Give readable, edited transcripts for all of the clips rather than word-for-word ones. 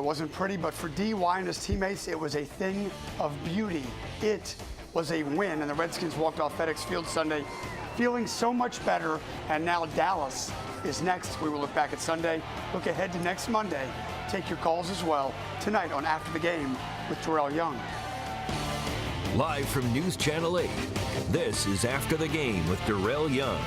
It wasn't pretty, but for DY and his teammates, it was a thing of beauty. It was a win, and the Redskins walked off FedEx Field Sunday feeling so much better, and now Dallas is next. We will look back at Sunday, look ahead to next Monday, take your calls as well tonight on After the Game with Darrel Young. Live from News Channel 8, this is After the Game with Darrel Young.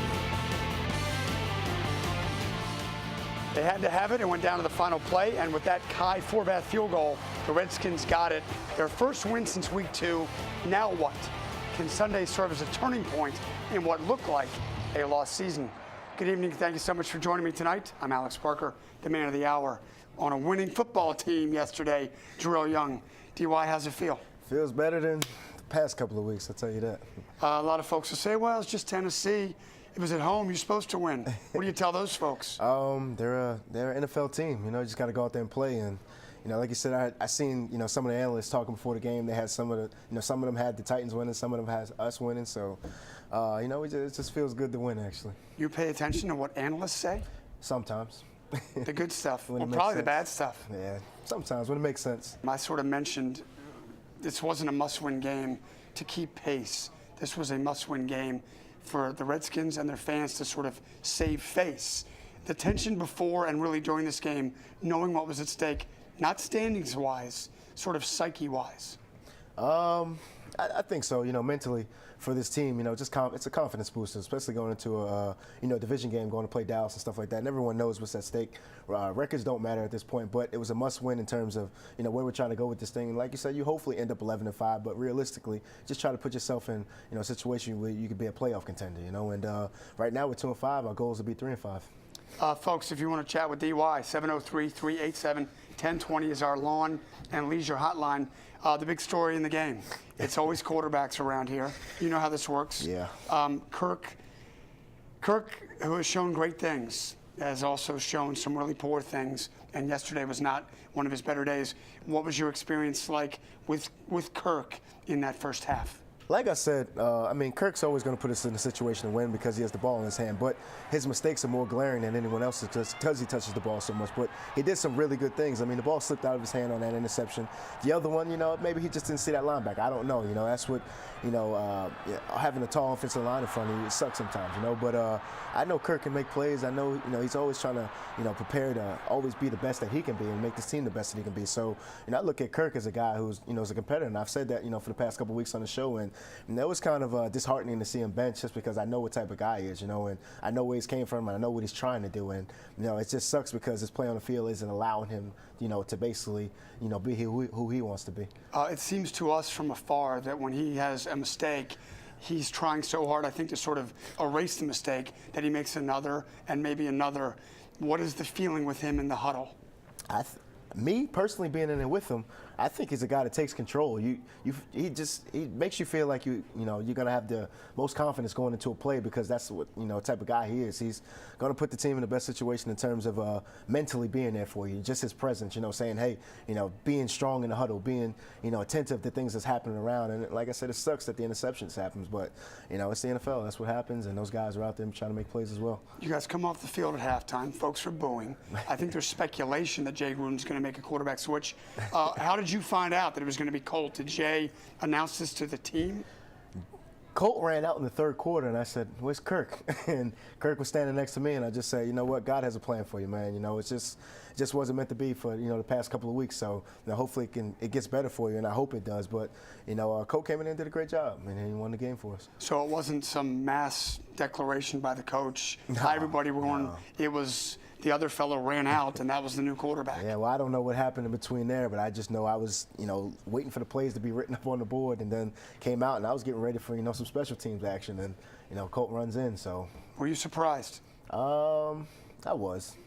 They had to have it and went down to the final play, and with that Kai Forbath field goal, the Redskins got it. Their first win since week 2. Now what? Can Sunday serve as a turning point in what looked like a lost season? Good evening. Thank you so much for joining me tonight. I'm Alex Parker, the man of the hour. On a winning football team yesterday, Darrel Young. DY, how's it feel? Feels better than the past couple of weeks, I'll tell you that. A lot of folks will say, well, it's just Tennessee. It was at home. You're supposed to win. What do you tell those folks? They're an NFL team. You know, you just got to go out there and play. And you know, like you said, I seen some of the analysts talking before the game. They had some of them had the Titans winning, some of them had us winning. So, it just feels good to win. Actually, you pay attention to what analysts say? Sometimes. The good stuff. Well, probably sense. The bad stuff. Yeah, sometimes when it makes sense. I sort of mentioned this wasn't a must-win game to keep pace. This was a must-win game for the Redskins and their fans to sort of save face. The tension before and really during this game, knowing what was at stake, not standings-wise, sort of psyche-wise. I think so. Mentally for this team, it's a confidence booster, especially going into a division game, going to play Dallas and stuff like that. And everyone knows what's at stake. Records don't matter at this point, but it was a must-win in terms of where we're trying to go with this thing. And like you said, you hopefully end up 11-5, but realistically, just try to put yourself in a situation where you could be a playoff contender. And right now we're 2-5. Our goal is to be 3-5. Folks, if you want to chat with DY, 703-387-1020 is our lawn and leisure hotline. The big story in the game. It's always quarterbacks around here. You know how this works. Yeah. Kirk, who has shown great things, has also shown some really poor things, and yesterday was not one of his better days. What was your experience like with Kirk in that first half? Like I said, Kirk's always going to put us in a situation to win because he has the ball in his hand, but his mistakes are more glaring than anyone else's just because he touches the ball so much. But he did some really good things. The ball slipped out of his hand on that interception. The other one, maybe he just didn't see that linebacker. I don't know. That's what, having a tall offensive line in front of you, it sucks sometimes, But I know Kirk can make plays. I know, he's always trying to, prepare to always be the best that he can be and make this team the best that he can be. So, I look at Kirk as a guy who's, is a competitor. And I've said that, for the past couple of weeks on the show. And it was kind of disheartening to see him bench just because I know what type of guy he is, and I know where he's came from and I know what he's trying to do. And, it just sucks because his play on the field isn't allowing him, to basically, be who he wants to be. It seems to us from afar that when he has a mistake, he's trying so hard, I think, to sort of erase the mistake that he makes another and maybe another. What is the feeling with him in the huddle? Me personally being in it with him, I think he's a guy that takes control. He makes you feel like you're gonna have the most confidence going into a play because that's what type of guy he is. He's gonna put the team in the best situation in terms of mentally being there for you. Just his presence, saying, hey, being strong in the huddle, being attentive to things that's happening around. And like I said, it sucks that the interceptions happens, but it's the NFL. That's what happens, and those guys are out there trying to make plays as well. You guys come off the field at halftime. Folks are booing. I think there's speculation that Jay Gruden's going to make a quarterback switch. How did you find out that it was going to be Colt? Did Jay announce this to the team? Colt ran out in the third quarter, and I said, where's Kirk? And Kirk was standing next to me, and I just said, you know what, God has a plan for you, man. It just wasn't meant to be for, the past couple of weeks. So, hopefully it gets better for you, and I hope it does. But, Colt came in and did a great job, and he won the game for us. So it wasn't some mass declaration by the coach. Hi, everybody, we're on. It was the other fellow ran out, and that was the new quarterback. Yeah, well, I don't know what happened in between there, but I just know I was, waiting for the plays to be written up on the board, and then came out, and I was getting ready for, some special teams action, and, Colt runs in, so. Were you surprised? I was.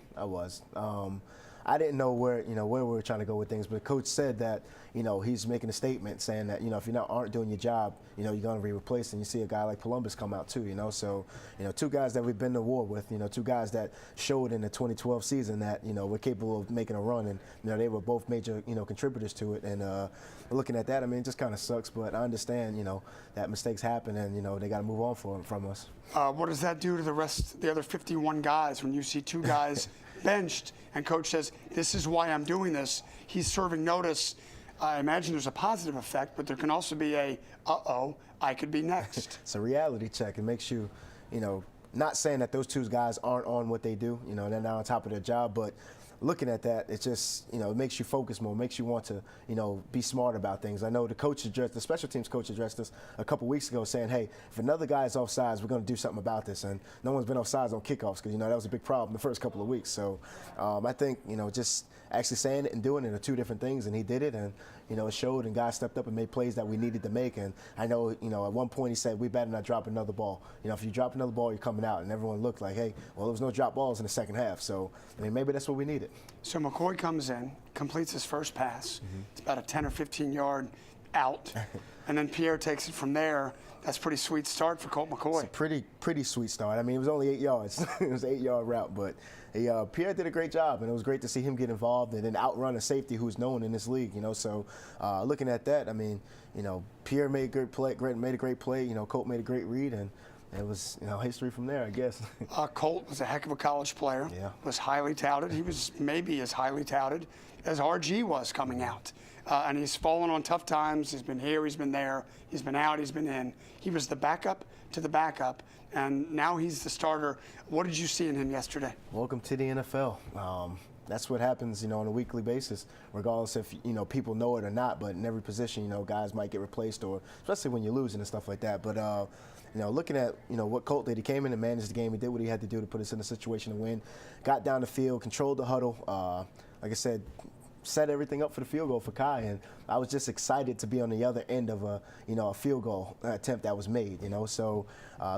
I didn't know where we were trying to go with things, but Coach said that, he's making a statement saying that, if you aren't doing your job, you're going to be replaced. And you see a guy like Columbus come out too, So, two guys that we've been to war with, two guys that showed in the 2012 season that, we're capable of making a run. And, they were both major, contributors to it. And looking at that, it just kind of sucks. But I understand, that mistakes happen and, they got to move on from us. What does that do to the other 51 guys when you see two guys benched and coach says, this is why I'm doing this, he's serving notice. I imagine there's a positive effect, but there can also be a, uh-oh, I could be next. It's a reality check. It makes you, not saying that those two guys aren't on what they do, they're not on top of their job, but looking at that, it just, it makes you focus more, makes you want to, be smart about things. I know the special teams coach addressed us a couple weeks ago saying, hey, if another guy is offsides, we're going to do something about this. And no one's been offsides on kickoffs because, that was a big problem the first couple of weeks. So I think, just actually saying it and doing it are two different things, and he did it, and, it showed, and guys stepped up and made plays that we needed to make. And I know, at one point he said, we better not drop another ball. If you drop another ball, you're coming out. And everyone looked like, hey, well, there was no drop balls in the second half. So, maybe that's what we needed. So McCoy comes in, completes his first pass. It's about a 10 or 15 yard out. And then Pierre takes it from there. That's a pretty sweet start for Colt McCoy. It's a pretty sweet start. It was only 8 yards. It was an 8-yard route, but Pierre did a great job, and it was great to see him get involved and then outrun a safety who's known in this league. So looking at that, Pierre made a great play. Colt made a great read, and it was history from there, I guess. Colt was a heck of a college player. Yeah. Was highly touted. He was maybe as highly touted as RG was coming out. And he's fallen on tough times. He's been here, he's been there, he's been out, he's been in. He was the backup to the backup, and now he's the starter. What did you see in him yesterday? Welcome to the NFL. That's what happens, on a weekly basis, regardless if, people know it or not. But in every position, guys might get replaced, or especially when you're losing and stuff like that. But, looking at, what Colt did, he came in and managed the game. He did what he had to do to put us in a situation to win. Got down the field, controlled the huddle. Like I said, set everything up for the field goal for Kai, and I was just excited to be on the other end of a field goal attempt that was made. So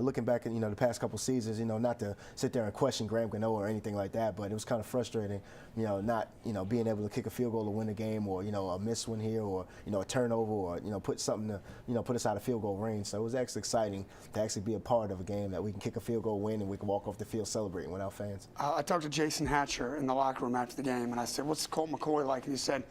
looking back at the past couple seasons, not to sit there and question Graham Gano or anything like that, but it was kind of frustrating, not being able to kick a field goal to win a game, or a missed one here, or a turnover, or put something to put us out of field goal range. So it was actually exciting to actually be a part of a game that we can kick a field goal, win, and we can walk off the field celebrating with our fans. I talked to Jason Hatcher in the locker room after the game, and I said, "What's Colt McCoy like?" And he said,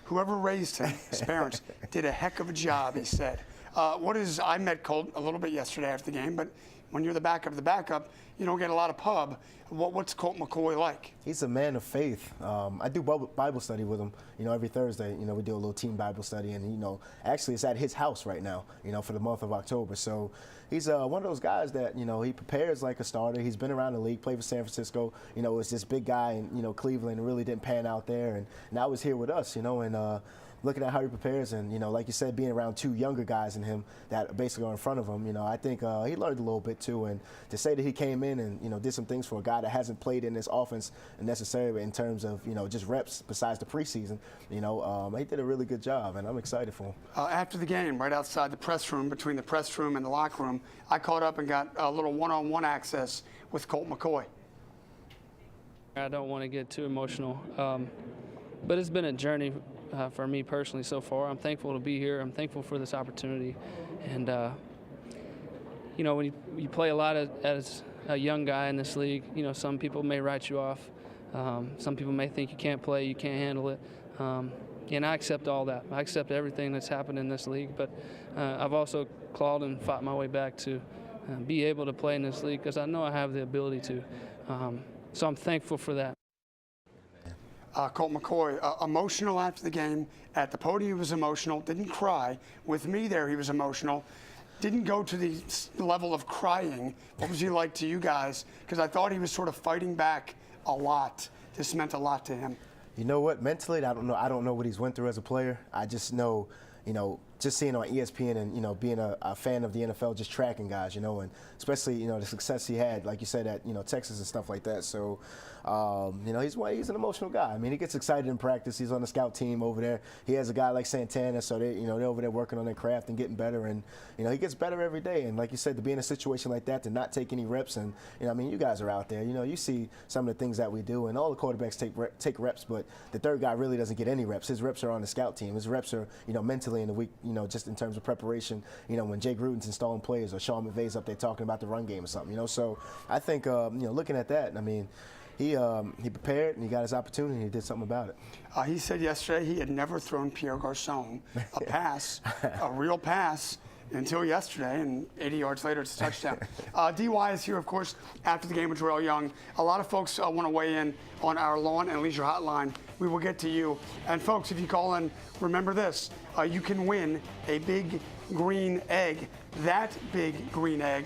whoever raised him, his parents, did a heck of a job, he said. I met Colt a little bit yesterday after the game, but when you're the backup of the backup, you don't get a lot of pub. What's Colt McCoy like? He's a man of faith. I do Bible study with him, every Thursday. We do a little team Bible study, and, actually it's at his house right now, for the month of October. So he's one of those guys that, he prepares like a starter. He's been around the league, played for San Francisco, was this big guy in, Cleveland, and really didn't pan out there. And now he's here with us, and looking at how he prepares, and like you said, being around two younger guys than him that basically are in front of him, I think he learned a little bit too. And to say that he came in and did some things for a guy that hasn't played in this offense necessarily in terms of just reps besides the preseason, he did a really good job, and I'm excited for him. After the game, right outside the press room, between the press room and the locker room, I caught up and got a little one-on-one access with Colt McCoy. I don't want to get too emotional, but it's been a journey for me personally so far. I'm thankful to be here. I'm thankful for this opportunity. And, when you play a lot as a young guy in this league, some people may write you off. Some people may think you can't play, you can't handle it. And I accept all that. I accept everything that's happened in this league. But I've also clawed and fought my way back to be able to play in this league because I know I have the ability to. So I'm thankful for that. Colt McCoy, emotional after the game. At the podium, he was emotional. Didn't cry. With me there, he was emotional. Didn't go to the level of crying. What was he like to you guys? Because I thought he was sort of fighting back a lot. This meant a lot to him. You know what? Mentally, I don't know. I don't know what he's went through as a player. I just know, just seeing on ESPN and, being a fan of the NFL, just tracking guys, and especially, the success he had, like you said, at, Texas and stuff like that. So, he's an emotional guy. I mean, he gets excited in practice. He's on the scout team over there. He has a guy like Santana, so they're over there working on their craft and getting better. And, he gets better every day. And like you said, to be in a situation like that, to not take any reps, and, you guys are out there. You see some of the things that we do, and all the quarterbacks take reps, but the third guy really doesn't get any reps. His reps are on the scout team. His reps are, mentally in the week, just in terms of preparation, when Jake Ruden's installing players or Sean McVay's up there talking about the run game or something, So I think, looking at that, he prepared and he got his opportunity and he did something about it. He said yesterday he had never thrown Pierre Garçon a pass, a real pass, until yesterday, and 80 yards later, it's a touchdown. DY is here, of course, after the game with Darrel Young. A lot of folks want to weigh in on our lawn and leisure hotline. We will get to you. And folks, if you call in, remember this, you can win a big green egg, that big green egg,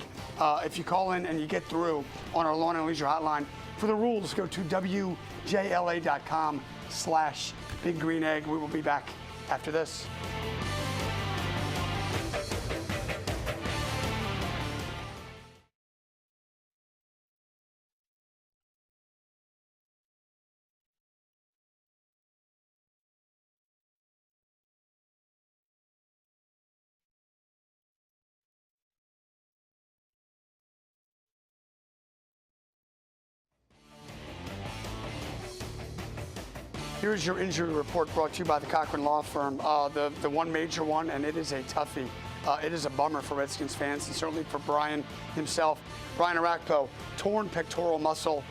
if you call in and you get through on our lawn and leisure hotline. For the rules, go to WJLA.com/biggreenegg. We will be back after this. Here's your injury report brought to you by the Cochran Law Firm. The one major one, and it is a toughie. It is a bummer for Redskins fans, and certainly for Brian himself. Brian Arakpo, torn pectoral muscle.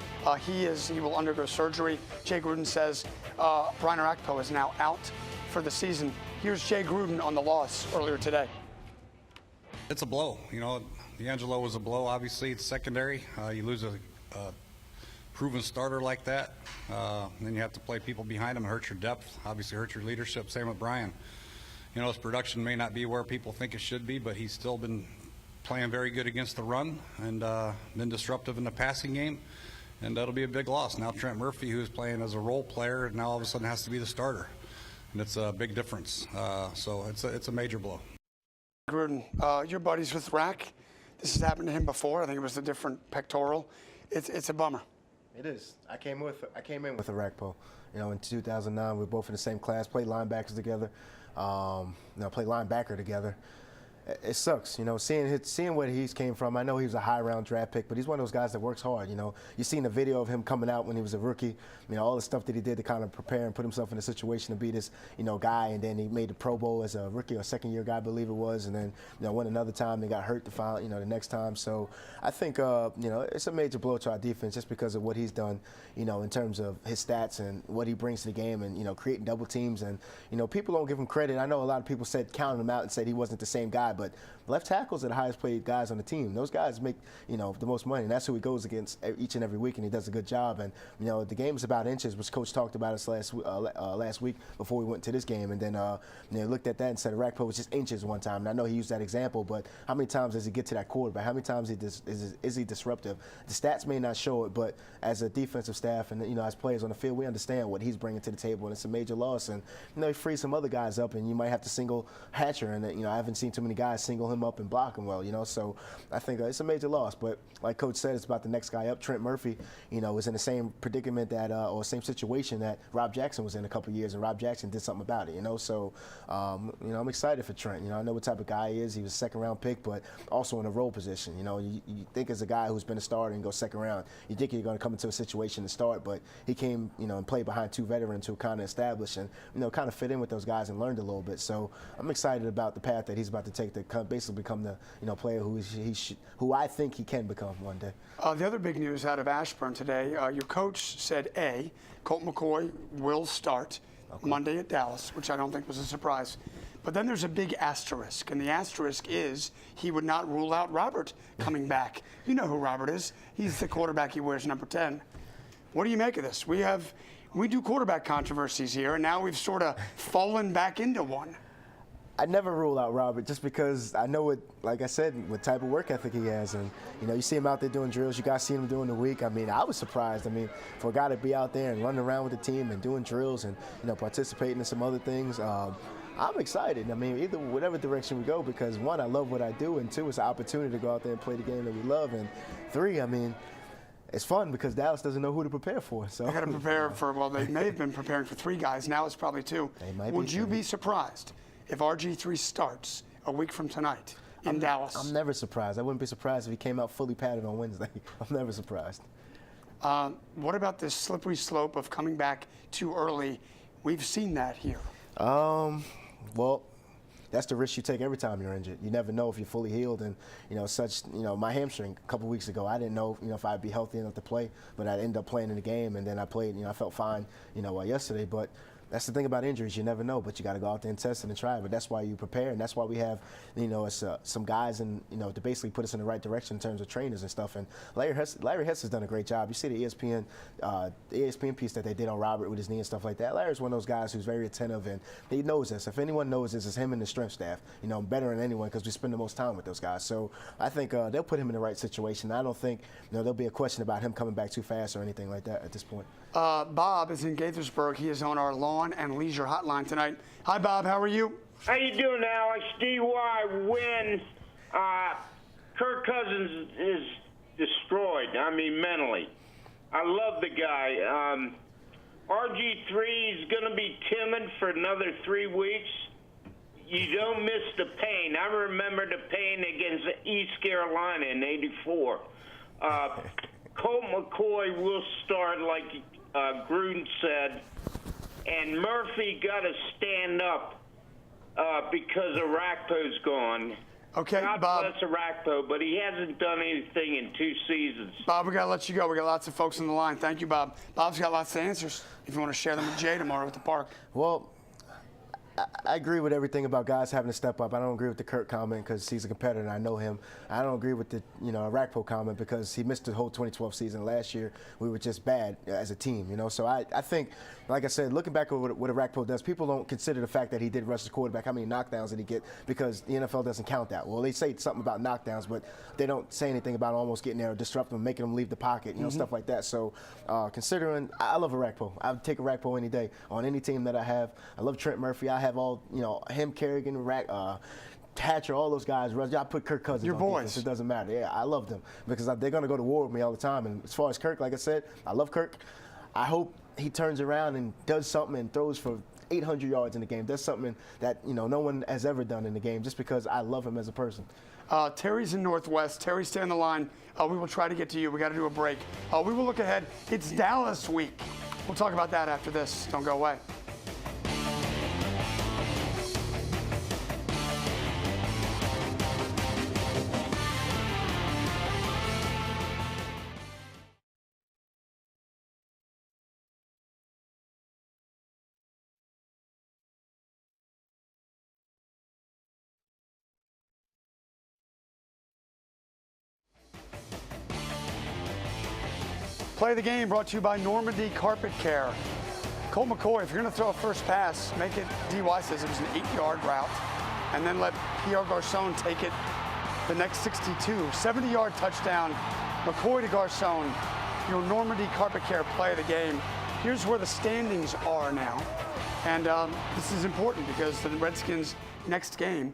He will undergo surgery. Jay Gruden says Brian Arakpo is now out for the season. Here's Jay Gruden on the loss earlier today. It's a blow. You know, D'Angelo was a blow. Obviously, it's secondary. You lose a proven starter like that, then you have to play people behind him. It hurts your depth, obviously hurts your leadership. Same with Brian. You know, his production may not be where people think it should be, but he's still been playing very good against the run and been disruptive in the passing game, and that'll be a big loss. Now Trent Murphy, who is playing as a role player, now all of a sudden has to be the starter, and it's a big difference. So it's a major blow. Gruden, you're buddies with Rack. This has happened to him before. I think it was a different pectoral. It's a bummer. It is. I came in with Arakpo. You know, in 2009, we were both in the same class, played linebackers together. Played linebacker together. It sucks, you know, seeing where he's came from. I know he was a high-round draft pick, but he's one of those guys that works hard. You know, you seen the video of him coming out when he was a rookie. You know, all the stuff that he did to kind of prepare and put himself in a situation to be this, you know, guy. And then he made the Pro Bowl as a rookie or second-year guy, I believe it was. And then, you know, went another time and got hurt the next time. So I think, you know, it's a major blow to our defense just because of what he's done, you know, in terms of his stats and what he brings to the game, and, you know, creating double teams. And, you know, people don't give him credit. I know a lot of people counted him out and said he wasn't the same guy, but left tackles are the highest paid guys on the team. Those guys make, you know, the most money, and that's who he goes against each and every week, and he does a good job. And, you know, the game is about inches, which Coach talked about us last week before we went to this game. And then, you know, looked at that and said Arakpo was just inches one time. And I know he used that example, but how many times does he get to that quarterback? How many times is he disruptive? The stats may not show it, but as a defensive staff and, you know, as players on the field, we understand what he's bringing to the table, and it's a major loss. And, you know, he frees some other guys up, and you might have to single Hatcher, and, you know, I haven't seen too many guys single him up and block him well, you know. So I think it's a major loss. But like Coach said, it's about the next guy up. Trent Murphy, you know, was in the same predicament that, or same situation that Rob Jackson was in a couple of years, and Rob Jackson did something about it, you know. So, you know, I'm excited for Trent. You know, I know what type of guy he is. He was a second-round pick, but also in a role position. You know, you think as a guy who's been a starter and go second round, you think you're going to come into a situation to start, but he came, you know, and played behind two veterans who kind of established and, you know, kind of fit in with those guys and learned a little bit. So I'm excited about the path that he's about to take to basically become the, you know, player who I think he can become one day. The other big news out of Ashburn today, your coach said Colt McCoy will start Monday at Dallas, which I don't think was a surprise. But then there's a big asterisk, and the asterisk is he would not rule out Robert coming back. You know who Robert is. He's the quarterback. He wears number 10. What do you make of this? We do quarterback controversies here, and now we've sort of fallen back into one. I never rule out Robert just because I know what, like I said, what type of work ethic he has. And, you know, you see him out there doing drills. You guys see him during the week. I mean, I was surprised. I mean, for a guy to be out there and running around with the team and doing drills and, you know, participating in some other things, I'm excited. I mean, either whatever direction we go, because one, I love what I do, and two, it's an opportunity to go out there and play the game that we love, and three, I mean, it's fun because Dallas doesn't know who to prepare for. So they got to prepare for, well, they may have been preparing for 3 guys. Now it's probably 2. Would you be surprised if RG3 starts a week from tonight in Dallas? I'm never surprised. I wouldn't be surprised if he came out fully padded on Wednesday. I'm never surprised. What about this slippery slope of coming back too early? We've seen that here. Well, that's the risk you take every time you're injured. You never know if you're fully healed. And, you know, my hamstring a couple weeks ago, I didn't know, you know, if I'd be healthy enough to play, but I'd end up playing in the game. And then I played, you know, I felt fine, you know, yesterday. But That's the thing about injuries. You never know, but you got to go out there and test it and try it. But that's why you prepare, and that's why we have, some guys to basically put us in the right direction in terms of trainers and stuff. And Larry Hess has done a great job. You see the ESPN piece that they did on Robert with his knee and stuff like that. Larry's one of those guys who's very attentive, and he knows this. If anyone knows this, it's him and the strength staff. Better than anyone because we spend the most time with those guys. So I think they'll put him in the right situation. I don't think there'll be a question about him coming back too fast or anything like that at this point. Bob is in Gaithersburg. He is on our lawn and leisure hotline tonight. Hi, Bob. How are you? How you doing, Alex? DY wins. Kirk Cousins is destroyed. I mean, mentally. I love the guy. RG3 is going to be timid for another 3 weeks. You don't miss the pain. I remember the pain against East Carolina in '84. Colt McCoy will start, like Gruden said, and Murphy got to stand up because Arakpo's gone. Okay, God Bob. bless Arakpo, but he hasn't done anything in 2 seasons. Bob, we got to let you go. We got lots of folks on the line. Thank you, Bob. Bob's got lots of answers if you want to share them with Jay tomorrow at the park. Well, I agree with everything about guys having to step up. I don't agree with the Kirk comment because he's a competitor and I know him. I don't agree with the Arakpo comment because he missed the whole 2012 season. Last year we were just bad as a team, So I think, like I said, looking back at what Arakpo does, people don't consider the fact that he did rush the quarterback. How many knockdowns did he get? Because the NFL doesn't count that. Well, they say something about knockdowns, but they don't say anything about almost getting there or disrupting them, making them leave the pocket, stuff like that. So considering, I love Arakpo. I would take Arakpo any day on any team that I have. I love Trent Murphy. I have all, him, Kerrigan, Hatcher, all those guys. I put Kirk Cousins Your on boys. defense. It doesn't matter. Yeah, I love them because they're going to go to war with me all the time. And as far as Kirk, like I said, I love Kirk. I hope he turns around and does something and throws for 800 yards in the game. Does something that, no one has ever done in the game just because I love him as a person. Terry's in Northwest. Terry, stay on the line. We will try to get to you. We got to do a break. We will look ahead. It's Dallas week. We'll talk about that after this. Don't go away. Play the game brought to you by Normandy Carpet Care. Colt McCoy, if you're going to throw a first pass, make it, DY says it was an 8-yard route, and then let Pierre Garçon take it the next 62. 70-yard touchdown, McCoy to Garçon. Normandy Carpet Care play of the game. Here's where the standings are now. And this is important because the Redskins' next game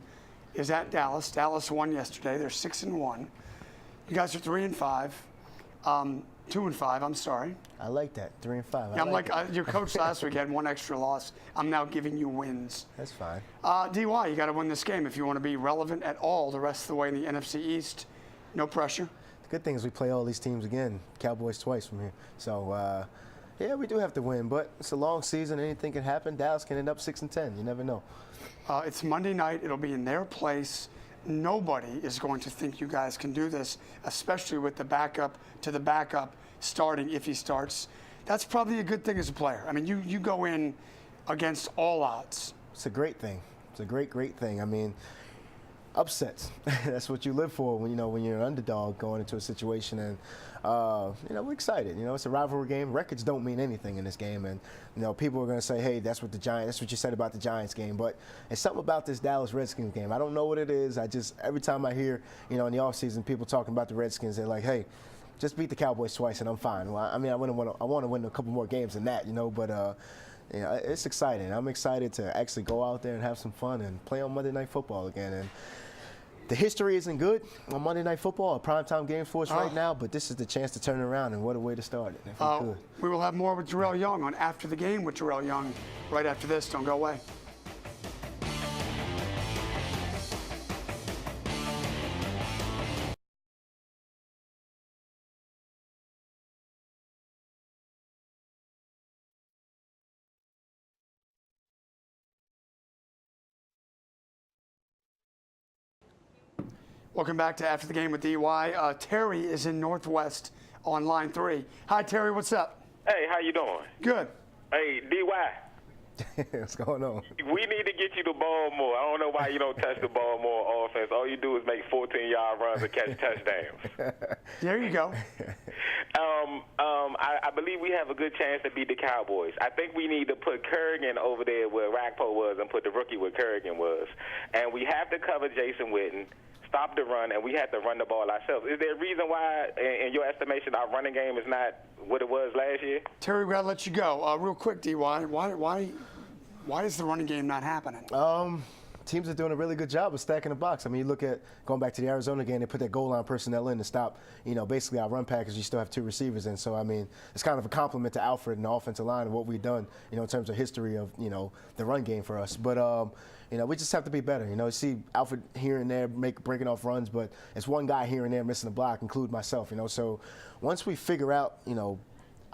is at Dallas. Dallas won yesterday. They're 6-1. You guys are 3-5. 2-5, I'm sorry. I like that, 3-5. Yeah, I'm like your coach last week had one extra loss. I'm now giving you wins. That's fine. DY, you got to win this game if you want to be relevant at all the rest of the way in the NFC East. No pressure. The good thing is we play all these teams again, Cowboys twice from here. So, yeah, we do have to win, but it's a long season. Anything can happen. Dallas can end up 6-10. You never know. It's Monday night. It'll be in their place. Nobody is going to think you guys can do this, especially with the backup to the backup starting if he starts. That's probably a good thing as a player. I mean, you go in against all odds. It's a great thing. It's a great thing. I mean, upsets. That's what you live for when you're an underdog going into a situation. And we're excited. It's a rivalry game. Records don't mean anything in this game. And people are going to say, hey, that's what you said about the Giants game. But it's something about this Dallas Redskins game. I don't know what it is. Every time I hear, in the offseason, people talking about the Redskins, they're like, hey, just beat the Cowboys twice and I'm fine. Well, I mean, I want to win a couple more games than that, but it's exciting. I'm excited to actually go out there and have some fun and play on Monday Night Football again. And the history isn't good on Monday Night Football, a primetime game for us right now, but this is the chance to turn it around, and what a way to start it, if we could. We will have more with Darrel Young on After the Game with Darrel Young right after this. Don't go away. Welcome back to After the Game with DY. Terry is in Northwest on line 3. Hi, Terry. What's up? Hey, how you doing? Good. Hey, DY. What's going on? We need to get you the ball more. I don't know why you don't touch the ball more on offense. All you do is make 14-yard runs and catch touchdowns. There you go. I believe we have a good chance to beat the Cowboys. I think we need to put Kerrigan over there where Rakpo was and put the rookie where Kerrigan was. And we have to cover Jason Witten, stop the run, and we have to run the ball ourselves. Is there a reason why, in your estimation, our running game is not what it was last year? Terry, we got to let you go. Real quick, D.Y., why is the running game not happening? Teams are doing a really good job of stacking the box. I mean, you look at going back to the Arizona game, they put that goal line personnel in to stop, basically our run package. You still have 2 receivers in. So, I mean, it's kind of a compliment to Alfred and the offensive line and what we've done, in terms of history of, the run game for us. But, we just have to be better. You see Alfred here and there breaking off runs, but it's one guy here and there missing a block, include myself, So once we figure out,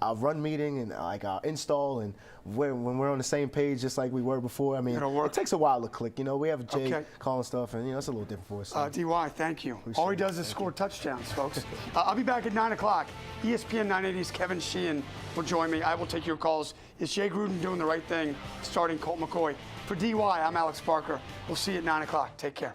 our run meeting and like our install and when we're on the same page just like we were before, I mean, it takes a while to click. We have Jay calling stuff, and it's a little different for us. So. D.Y., thank you. All he does is score touchdowns, folks. I'll be back at 9 o'clock. ESPN 980's Kevin Sheehan will join me. I will take your calls. Is Jay Gruden doing the right thing, starting Colt McCoy? For D.Y., I'm Alex Parker. We'll see you at 9 o'clock. Take care.